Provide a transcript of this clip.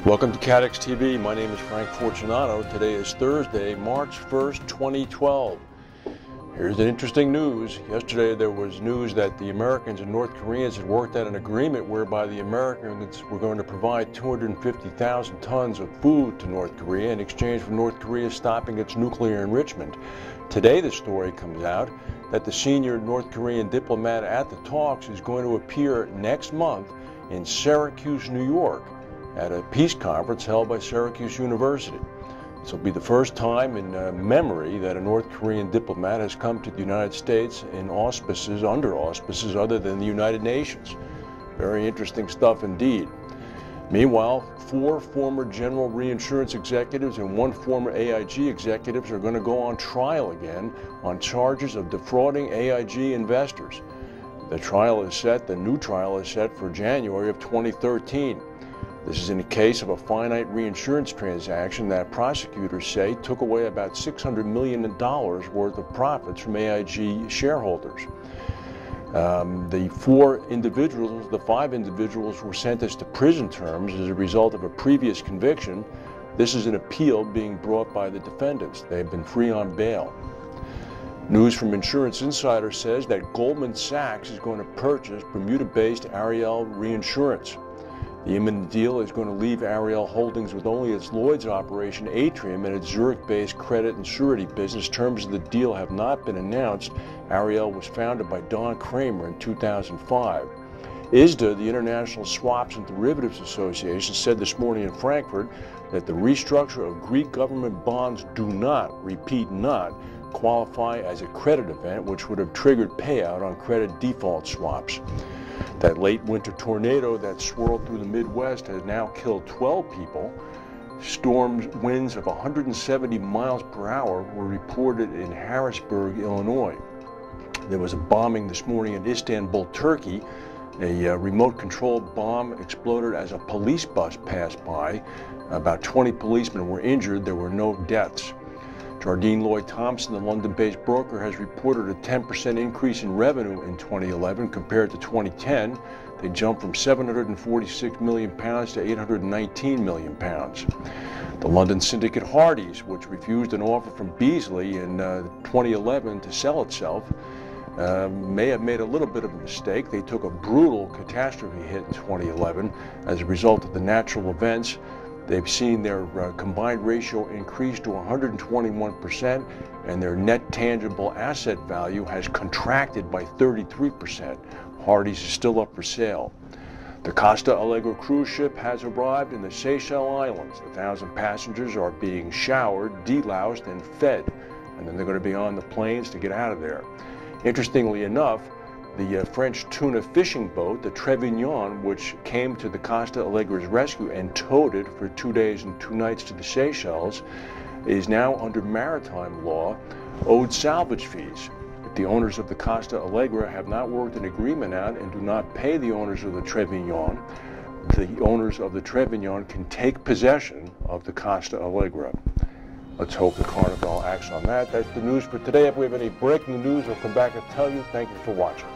Welcome to CADX TV. My name is Frank Fortunato. Today is Thursday, March 1st, 2012. Here's the interesting news. Yesterday there was news that the Americans and North Koreans had worked out an agreement whereby the Americans were going to provide 250,000 tons of food to North Korea in exchange for North Korea stopping its nuclear enrichment. Today the story comes out that the senior North Korean diplomat at the talks is going to appear next month in Syracuse, New York, at a peace conference held by Syracuse University. This will be the first time in memory that a North Korean diplomat has come to the United States in auspices, under auspices other than the United Nations. Very interesting stuff indeed. Meanwhile, 4 former General Reinsurance executives and 1 former AIG executives are going to go on trial again on charges of defrauding AIG investors. The new trial is set for January of 2013. This is in a case of a finite reinsurance transaction that prosecutors say took away about $600 million worth of profits from AIG shareholders. The 5 individuals were sentenced to prison terms as a result of a previous conviction. This is an appeal being brought by the defendants. They have been free on bail. News from Insurance Insider says that Goldman Sachs is going to purchase Bermuda-based Ariel Reinsurance. The imminent deal is going to leave Ariel Holdings with only its Lloyd's operation Atrium and its Zurich-based credit and surety business. Terms of the deal have not been announced. Ariel was founded by Don Kramer in 2005. ISDA, the International Swaps and Derivatives Association, said this morning in Frankfurt that the restructure of Greek government bonds do not, repeat, not, qualify as a credit event, which would have triggered payout on credit default swaps. That late winter tornado that swirled through the Midwest has now killed 12 people. Storm winds of 170 miles per hour were reported in Harrisburg, Illinois. There was a bombing this morning in Istanbul, Turkey. A remote-controlled bomb exploded as a police bus passed by. About 20 policemen were injured. There were no deaths. Jardine Lloyd Thompson, the London-based broker, has reported a 10% increase in revenue in 2011 compared to 2010. They jumped from £746 million to £819 million. The London syndicate Hardees, which refused an offer from Beazley in 2011 to sell itself, may have made a little bit of a mistake. They took a brutal catastrophe hit in 2011 as a result of the natural events. They've seen their combined ratio increase to 121%, and their net tangible asset value has contracted by 33%. Hardee's is still up for sale. The Costa Alegre cruise ship has arrived in the Seychelles Islands. 1,000 passengers are being showered, deloused, and fed, and then they're going to be on the planes to get out of there. Interestingly enough, the French tuna fishing boat, the Trevignon, which came to the Costa Alegre's rescue and towed it for 2 days and 2 nights to the Seychelles, is now under maritime law owed salvage fees. If the owners of the Costa Alegre have not worked an agreement out and do not pay the owners of the Trevignon can take possession of the Costa Alegre. Let's hope the Carnival acts on that. That's the news for today. If we have any breaking news, we'll come back and tell you. Thank you for watching.